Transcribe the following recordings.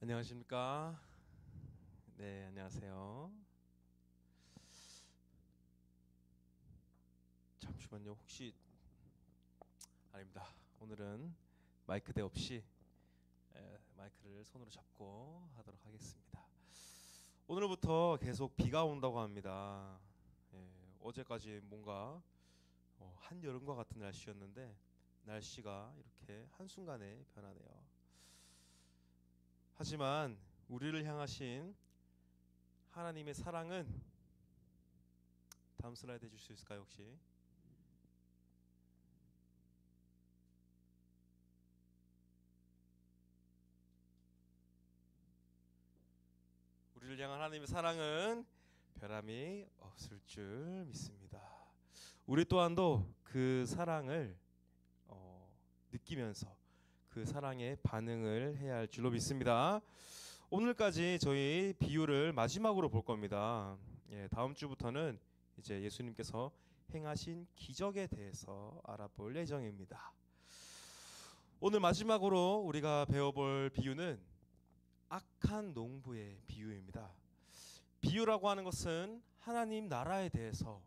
안녕하십니까? 네, 안녕하세요. 잠시만요. 혹시 아닙니다. 오늘은 마이크 대 없이 마이크를 손으로 잡고 하도록 하겠습니다. 오늘부터 계속 비가 온다고 합니다. 어제까지 뭔가 한여름과 같은 날씨였는데 날씨가 이렇게 한순간에 변하네요. 하지만 우리를 향하신 하나님의 사랑은 다음 슬라이드 해줄 수 있을까요, 혹시? 우리를 향한 하나님의 사랑은 변함이 없을 줄 믿습니다. 우리 또한도 그 사랑을 느끼면서 그 사랑에 반응을 해야 할 줄로 믿습니다. 오늘까지 저희 비유를 마지막으로 볼 겁니다. 다음 주부터는 이제 예수님께서 행하신 기적에 대해서 알아볼 예정입니다. 오늘 마지막으로 우리가 배워볼 비유는 악한 농부의 비유입니다. 비유라고 하는 것은 하나님 나라에 대해서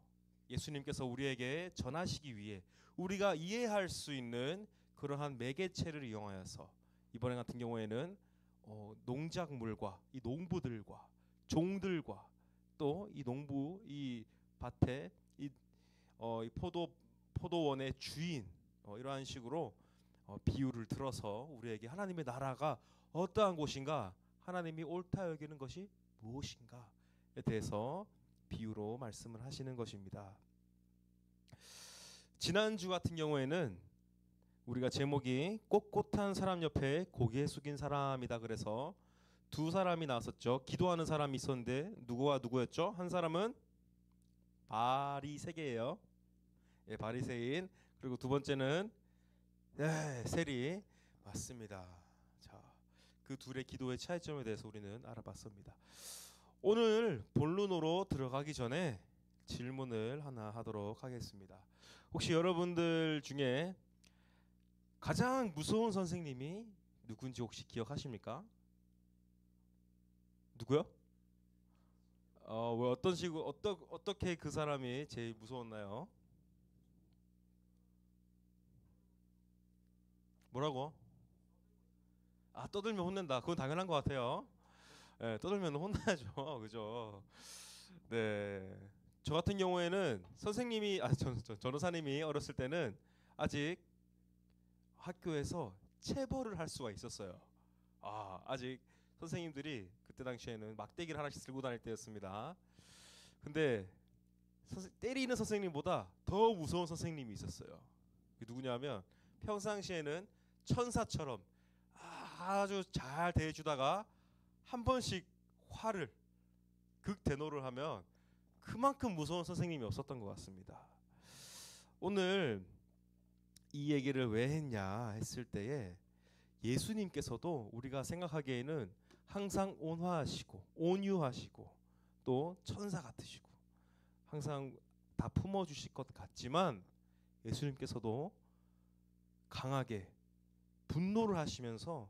예수님께서 우리에게 전하시기 위해 우리가 이해할 수 있는 그러한 매개체를 이용하여서 이번에 같은 경우에는 농작물과 이 농부들과 종들과 또 이 농부 이 밭에 이 포도원의 주인 이러한 식으로 비유를 들어서 우리에게 하나님의 나라가 어떠한 곳인가, 하나님이 옳다 여기는 것이 무엇인가에 대해서 비유로 말씀을 하시는 것입니다. 지난주 같은 경우에는 우리가 제목이 꼿꼿한 사람 옆에 고개 숙인 사람이다 그래서 두 사람이 나왔었죠. 기도하는 사람이 있었는데 누구와 누구였죠? 한 사람은 바리새개예요. 바리새인. 그리고 두 번째는 세리. 맞습니다. 자, 그 둘의 기도의 차이점에 대해서 우리는 알아봤습니다. 오늘 본론으로 들어가기 전에 질문을 하나 하도록 하겠습니다. 혹시 여러분들 중에 가장 무서운 선생님이 누군지 혹시 기억하십니까? 누구요? 왜 어떤 식으로 어떻게 그 사람이 제일 무서웠나요? 뭐라고? 떠들면 혼낸다. 그건 당연한 것 같아요. 떠들면 혼나죠. 그죠? 네. 저 같은 경우에는 선생님이 전도사님이 어렸을 때는 아직 학교에서 체벌을 할 수가 있었어요. 아직 선생님들이 그때 당시에는 막대기를 하나씩 들고 다닐 때였습니다. 근데 때리는 선생님보다 더 무서운 선생님이 있었어요. 그게 누구냐면 평상시에는 천사처럼 아주 잘 대해주다가 한 번씩 화를 극대노를 하면 그만큼 무서운 선생님이 없었던 것 같습니다. 오늘 이 얘기를 왜 했냐 했을 때에 예수님께서도 우리가 생각하기에는 항상 온화하시고 온유하시고 또 천사 같으시고 항상 다 품어주실 것 같지만 예수님께서도 강하게 분노를 하시면서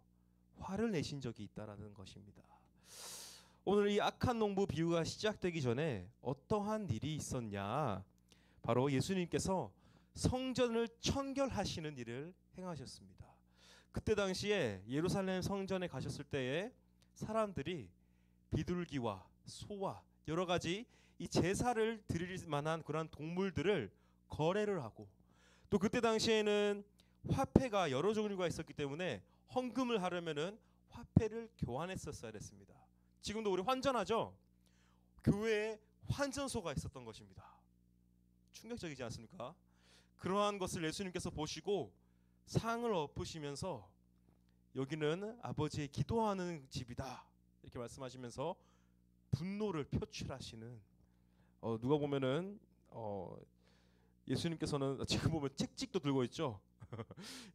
화를 내신 적이 있다라는 것입니다. 오늘 이 악한 농부 비유가 시작되기 전에 어떠한 일이 있었냐? 바로 예수님께서 성전을 청결하시는 일을 행하셨습니다. 그때 당시에 예루살렘 성전에 가셨을 때에 사람들이 비둘기와 소와 여러 가지 이 제사를 드릴 만한 그런 동물들을 거래를 하고 또 그때 당시에는 화폐가 여러 종류가 있었기 때문에 헌금을 하려면은 화폐를 교환했었어야 됐습니다. 지금도 우리 환전하죠. 교회에 환전소가 있었던 것입니다. 충격적이지 않습니까? 그러한 것을 예수님께서 보시고 상을 엎으시면서 여기는 아버지의 기도하는 집이다 이렇게 말씀하시면서 분노를 표출하시는 누가 보면은 예수님께서는 지금 보면 책찍도 들고 있죠.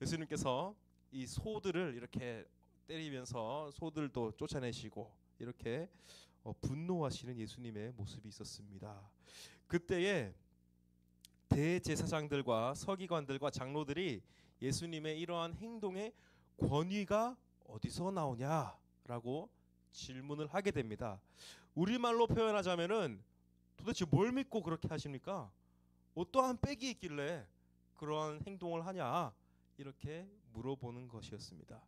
예수님께서 이 소들을 이렇게 때리면서 소들도 쫓아내시고 이렇게 분노하시는 예수님의 모습이 있었습니다. 그때에 대제사장들과 서기관들과 장로들이 예수님의 이러한 행동에 권위가 어디서 나오냐? 라고 질문을 하게 됩니다. 우리말로 표현하자면은 도대체 뭘 믿고 그렇게 하십니까? 어떠한 빽이 있길래 그러한 행동을 하냐? 이렇게 물어보는 것이었습니다.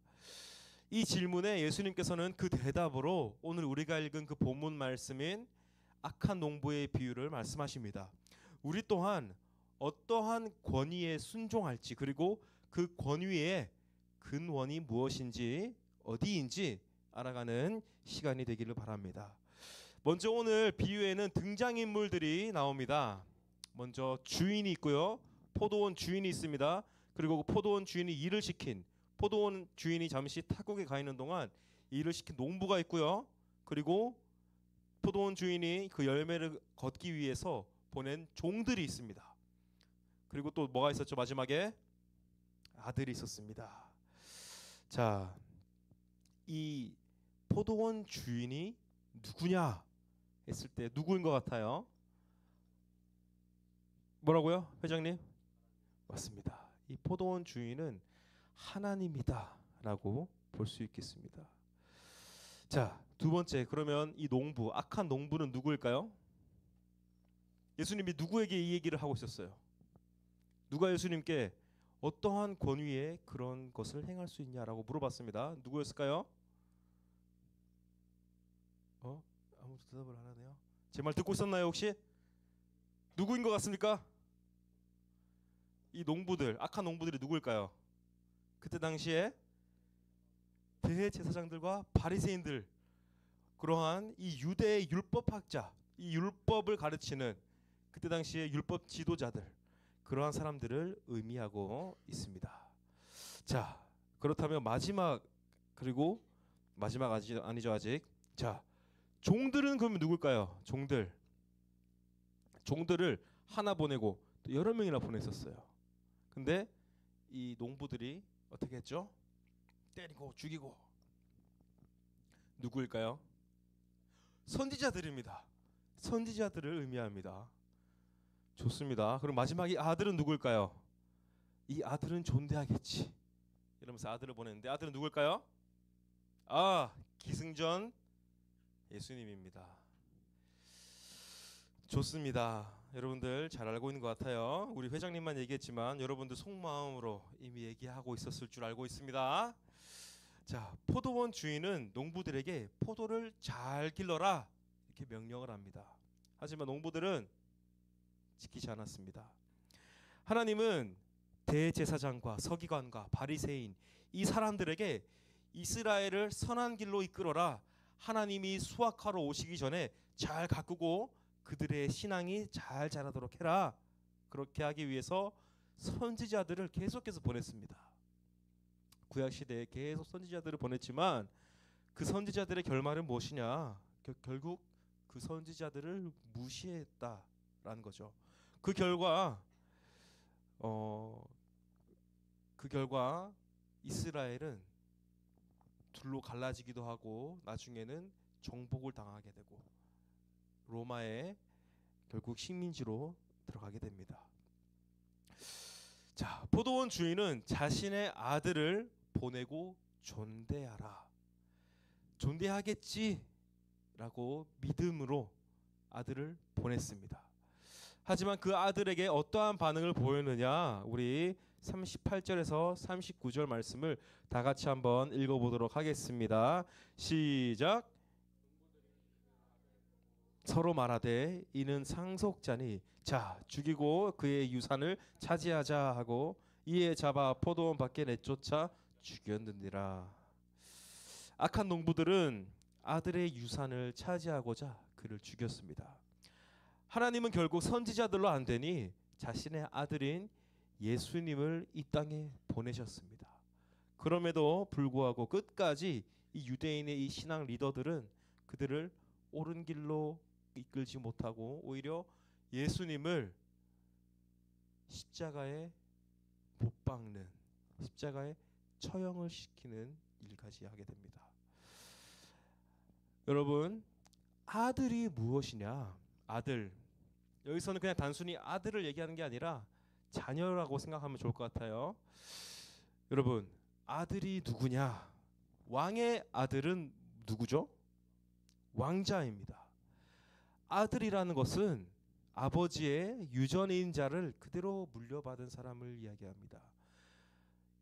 이 질문에 예수님께서는 그 대답으로 오늘 우리가 읽은 그 본문 말씀인 악한 농부의 비유를 말씀하십니다. 우리 또한 어떠한 권위에 순종할지, 그리고 그 권위의 근원이 무엇인지 어디인지 알아가는 시간이 되기를 바랍니다. 먼저 오늘 비유에는 등장인물들이 나옵니다. 먼저 주인이 있고요. 포도원 주인이 있습니다. 그리고 그 포도원 주인이 일을 시킨, 포도원 주인이 잠시 타국에 가 있는 동안 일을 시킨 농부가 있고요. 그리고 포도원 주인이 그 열매를 걷기 위해서 보낸 종들이 있습니다. 그리고 또 뭐가 있었죠? 마지막에 아들이 있었습니다. 자, 이 포도원 주인이 누구냐 했을 때 누구인 것 같아요? 뭐라고요, 회장님? 맞습니다. 이 포도원 주인은 하나님이다라고 볼 수 있겠습니다. 자, 두 번째, 그러면 이 농부, 악한 농부는 누구일까요? 예수님이 누구에게 이 얘기를 하고 있었어요? 누가 예수님께 어떠한 권위에 그런 것을 행할 수 있냐라고 물어봤습니다. 누구였을까요? 아무도 대답을 안 하네요. 제 말 듣고 있었나요 혹시? 누구인 것 같습니까? 이 농부들, 악한 농부들이 누구일까요? 그때 당시에 대제사장들과 바리새인들, 그러한 이 유대의 율법학자, 이 율법을 가르치는 그때 당시에 율법 지도자들, 그러한 사람들을 의미하고 있습니다. 자, 그렇다면 마지막, 그리고 마지막 아니죠 아직. 자, 종들은 그러면 누굴까요? 종들을 하나 보내고 또 여러 명이나 보냈었어요. 근데 이 농부들이 어떻게 했죠? 때리고 죽이고. 누구일까요? 선지자들입니다. 선지자들을 의미합니다. 좋습니다. 그럼 마지막 이 아들은 누구일까요? 이 아들은 존대하겠지 이러면서 아들을 보냈는데, 아들은 누구일까요? 기승전 예수님입니다. 좋습니다. 여러분들 잘 알고 있는 것 같아요. 우리 회장님만 얘기했지만 여러분들 속마음으로 이미 얘기하고 있었을 줄 알고 있습니다. 자, 포도원 주인은 농부들에게 포도를 잘 길러라 이렇게 명령을 합니다. 하지만 농부들은 지키지 않았습니다. 하나님은 대제사장과 서기관과 바리새인, 이 사람들에게 이스라엘을 선한 길로 이끌어라, 하나님이 수확하러 오시기 전에 잘 가꾸고 그들의 신앙이 잘 자라도록 해라, 그렇게 하기 위해서 선지자들을 계속해서 보냈습니다. 구약시대에 계속 선지자들을 보냈지만 그 선지자들의 결말은 무엇이냐? 결국 그 선지자들을 무시했다라는 거죠. 그 결과 이스라엘은 둘로 갈라지기도 하고 나중에는 정복을 당하게 되고 로마의 결국 식민지로 들어가게 됩니다. 자, 포도원 주인은 자신의 아들을 보내고 존대하라, 존대하겠지라고 믿음으로 아들을 보냈습니다. 하지만 그 아들에게 어떠한 반응을 보였느냐? 우리 38절에서 39절 말씀을 다 같이 한번 읽어보도록 하겠습니다. 시작. 서로 말하되 이는 상속자니 자 죽이고 그의 유산을 차지하자 하고 이에 잡아 포도원 밖에 내쫓아 죽였느니라. 악한 농부들은 아들의 유산을 차지하고자 그를 죽였습니다. 하나님은 결국 선지자들로 안 되니 자신의 아들인 예수님을 이 땅에 보내셨습니다. 그럼에도 불구하고 끝까지 이 유대인의 이 신앙 리더들은 그들을 옳은 길로 이끌지 못하고 오히려 예수님을 십자가에 못 박는, 십자가에 처형을 시키는 일까지 하게 됩니다. 여러분, 아들이 무엇이냐? 아들, 여기서는 그냥 단순히 아들을 얘기하는 게 아니라 자녀라고 생각하면 좋을 것 같아요. 여러분, 아들이 누구냐? 왕의 아들은 누구죠? 왕자입니다. 아들이라는 것은 아버지의 유전인 자를 그대로 물려받은 사람을 이야기합니다.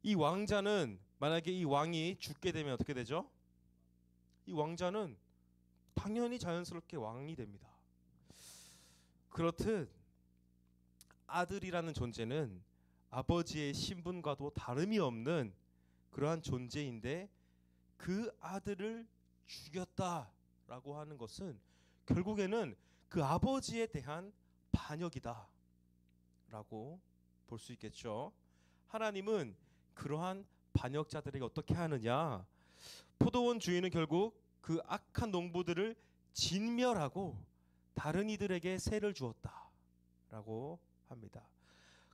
이 왕자는 만약에 이 왕이 죽게 되면 어떻게 되죠? 이 왕자는 당연히 자연스럽게 왕이 됩니다. 그렇듯 아들이라는 존재는 아버지의 신분과도 다름이 없는 그러한 존재인데 그 아들을 죽였다라고 하는 것은 결국에는 그 아버지에 대한 반역이다 라고 볼 수 있겠죠. 하나님은 그러한 반역자들에게 어떻게 하느냐, 포도원 주인은 결국 그 악한 농부들을 진멸하고 다른 이들에게 세를 주었다 라고 합니다.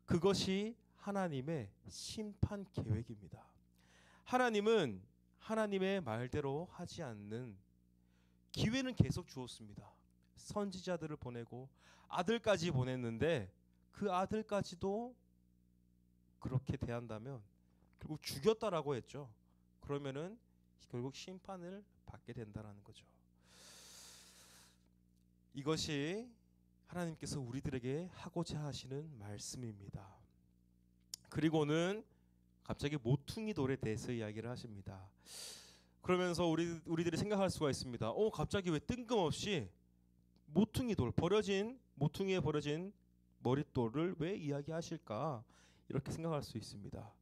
그것이 하나님의 심판 계획입니다. 하나님은 하나님의 말대로 하지 않는 기회는 계속 주었습니다. 선지자들을 보내고 아들까지 보냈는데 그 아들까지도 그렇게 대한다면 결국 죽였다라고 했죠. 그러면은 결국 심판을 받게 된다라는 거죠. 이것이 하나님께서 우리들에게 하고자 하시는 말씀입니다. 그리고는 갑자기 모퉁이 돌에 대해서 이야기를 하십니다. 그러면서 우리들이 생각할 수가 있습니다. 갑자기 왜 뜬금없이 모퉁이 돌, 모퉁이에 버려진 머릿돌을 왜 이야기하실까? 이렇게 생각할 수 있습니다.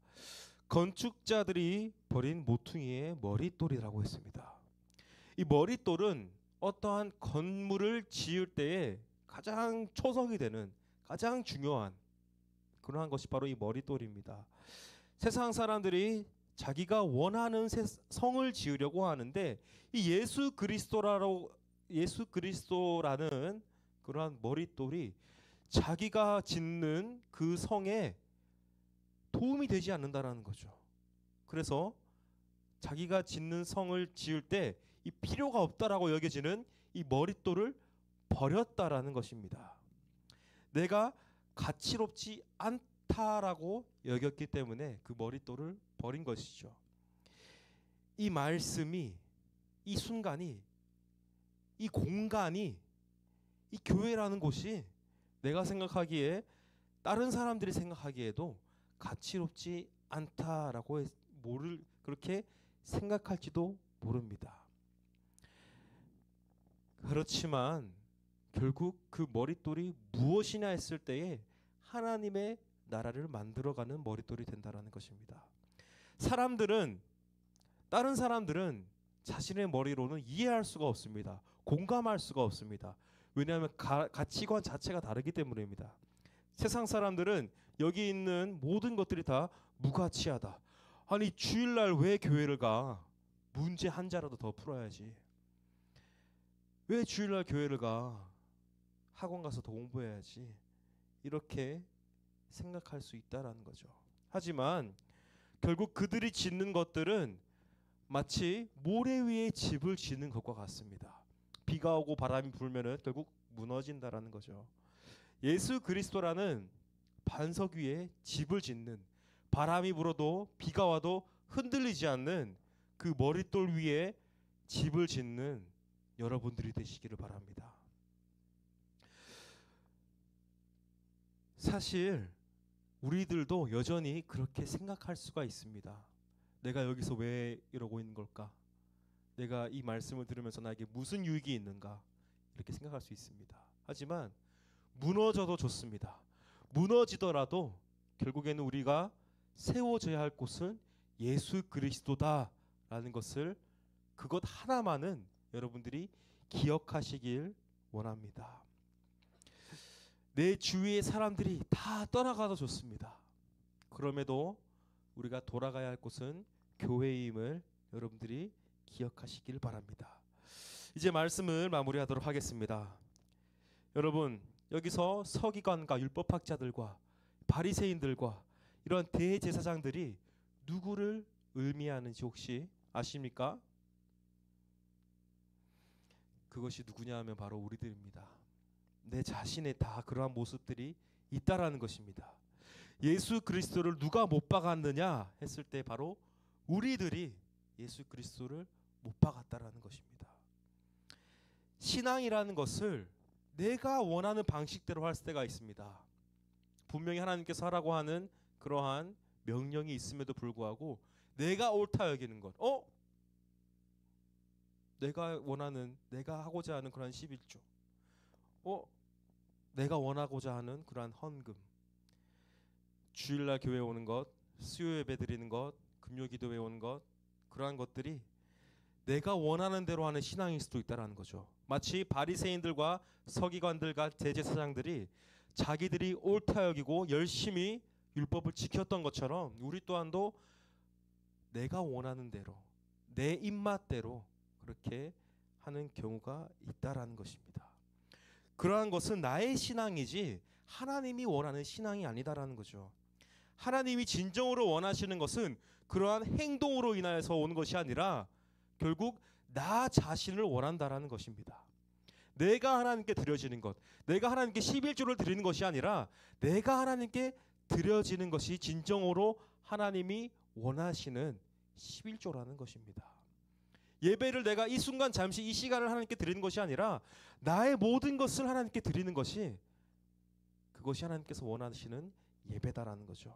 건축자들이 버린 모퉁이의 머릿돌이라고 했습니다. 이 머릿돌은 어떠한 건물을 지을 때에 가장 초석이 되는 가장 중요한 그러한 것이 바로 이 머릿돌입니다. 세상 사람들이 자기가 원하는 성을 지으려고 하는데 이 예수 그리스도라는 그러한 머릿돌이 자기가 짓는 그 성에 도움이 되지 않는다라는 거죠. 그래서 자기가 짓는 성을 지을 때 이 필요가 없다라고 여겨지는 이 머릿돌을 버렸다라는 것입니다. 내가 가치롭지 않다라고 여겼기 때문에 그 머릿돌을 버린 것이죠. 이 말씀이, 이 순간이, 이 공간이, 이 교회라는 곳이 내가 생각하기에 다른 사람들이 생각하기에도 가치롭지 않다라고 그렇게 생각할지도 모릅니다. 그렇지만 결국 그 머릿돌이 무엇이냐 했을 때에 하나님의 나라를 만들어가는 머릿돌이 된다라는 것입니다. 다른 사람들은 자신의 머리로는 이해할 수가 없습니다. 공감할 수가 없습니다. 왜냐하면 가치관 자체가 다르기 때문입니다. 세상 사람들은 여기 있는 모든 것들이 다 무가치하다. 아니 주일날 왜 교회를 가? 문제 한 자라도 더 풀어야지. 왜 주일날 교회를 가? 학원 가서 더 공부해야지. 이렇게 생각할 수 있다라는 거죠. 하지만 결국 그들이 짓는 것들은 마치 모래 위에 집을 짓는 것과 같습니다. 비가 오고 바람이 불면은 결국 무너진다라는 거죠. 예수 그리스도라는 반석 위에 집을 짓는, 바람이 불어도 비가 와도 흔들리지 않는 그 머릿돌 위에 집을 짓는 여러분들이 되시기를 바랍니다. 사실 우리들도 여전히 그렇게 생각할 수가 있습니다. 내가 여기서 왜 이러고 있는 걸까? 내가 이 말씀을 들으면서 나에게 무슨 유익이 있는가? 이렇게 생각할 수 있습니다. 하지만 무너져도 좋습니다. 무너지더라도 결국에는 우리가 세워져야 할 곳은 예수 그리스도다라는 것을, 그것 하나만은 여러분들이 기억하시길 원합니다. 내 주위의 사람들이 다 떠나가도 좋습니다. 그럼에도 우리가 돌아가야 할 곳은 교회임을 여러분들이 기억하시길 바랍니다. 이제 말씀을 마무리하도록 하겠습니다. 여러분, 여기서 서기관과 율법학자들과 바리새인들과 이런 대제사장들이 누구를 의미하는지 혹시 아십니까? 그것이 누구냐 하면 바로 우리들입니다. 내 자신의 다 그러한 모습들이 있다라는 것입니다. 예수 그리스도를 누가 못 박았느냐 했을 때 바로 우리들이 예수 그리스도를 못 박았다라는 것입니다. 신앙이라는 것을 내가 원하는 방식대로 할 때가 있습니다. 분명히 하나님께서 하라고 하는 그러한 명령이 있음에도 불구하고 내가 옳다 여기는 것, 내가 원하는, 내가 하고자 하는 그러한 11조, 내가 원하고자 하는 그러한 헌금, 주일날 교회 오는 것, 수요 예배 드리는 것, 금요 기도회 오는 것, 그러한 것들이 내가 원하는 대로 하는 신앙일 수도 있다라는 거죠. 마치 바리새인들과 서기관들과 대제사장들이 자기들이 옳다 여기고 열심히 율법을 지켰던 것처럼 우리 또한도 내가 원하는 대로, 내 입맛대로 그렇게 하는 경우가 있다라는 것입니다. 그러한 것은 나의 신앙이지 하나님이 원하는 신앙이 아니다라는 거죠. 하나님이 진정으로 원하시는 것은 그러한 행동으로 인하여서 오는 것이 아니라 결국 나 자신을 원한다라는 것입니다. 내가 하나님께 드려지는 것, 내가 하나님께 11조를 드리는 것이 아니라 내가 하나님께 드려지는 것이 진정으로 하나님이 원하시는 11조라는 것입니다. 예배를 내가 이 순간 잠시 이 시간을 하나님께 드리는 것이 아니라 나의 모든 것을 하나님께 드리는 것이, 그것이 하나님께서 원하시는 예배다라는 거죠.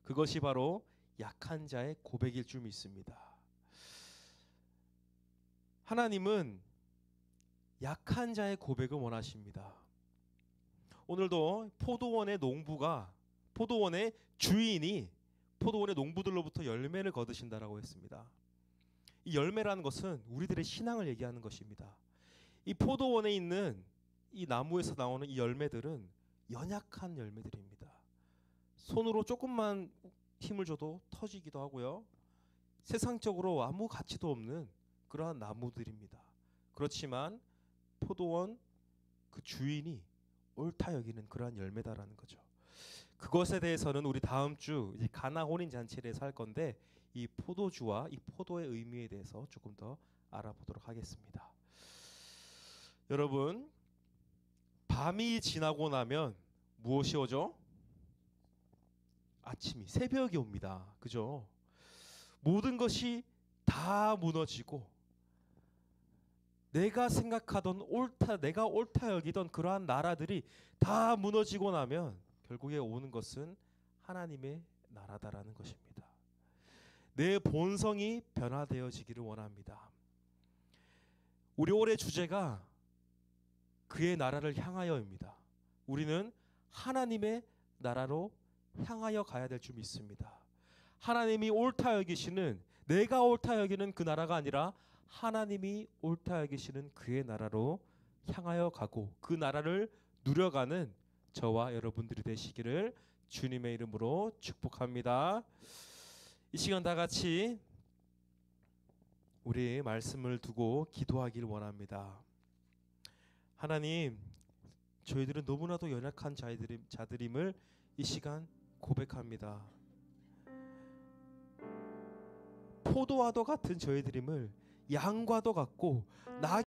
그것이 바로 약한 자의 고백일 줄 믿습니다. 하나님은 약한 자의 고백을 원하십니다. 오늘도 포도원의 농부가, 포도원의 주인이 포도원의 농부들로부터 열매를 거두신다라고 했습니다. 이 열매라는 것은 우리들의 신앙을 얘기하는 것입니다. 이 포도원에 있는 이 나무에서 나오는 이 열매들은 연약한 열매들입니다. 손으로 조금만 힘을 줘도 터지기도 하고요. 세상적으로 아무 가치도 없는 그러한 나무들입니다. 그렇지만 포도원 그 주인이 옳다 여기는 그러한 열매다라는 거죠. 그것에 대해서는 우리 다음 주 이제 가나 혼인 잔치를 할 건데 이 포도주와 이 포도의 의미에 대해서 조금 더 알아보도록 하겠습니다. 여러분, 밤이 지나고 나면 무엇이 오죠? 아침이, 새벽이 옵니다. 그죠? 모든 것이 다 무너지고 내가 생각하던 옳다, 내가 옳다 여기던 그러한 나라들이 다 무너지고 나면 결국에 오는 것은 하나님의 나라다라는 것입니다. 내 본성이 변화되어지기를 원합니다. 우리 올해 주제가 그의 나라를 향하여입니다. 우리는 하나님의 나라로 향하여 가야 될 줄 믿습니다. 하나님이 옳다 여기시는, 내가 옳다 여기는 그 나라가 아니라 하나님이 옳다 여기시는 그의 나라로 향하여 가고 그 나라를 누려가는 저와 여러분들이 되시기를 주님의 이름으로 축복합니다. 이 시간 다 같이 우리 말씀을 두고 기도하기를 원합니다. 하나님, 저희들은 너무나도 연약한 자들임을 이 시간 고백합니다. 포도와도 같은 저희들임을, 양과도 같고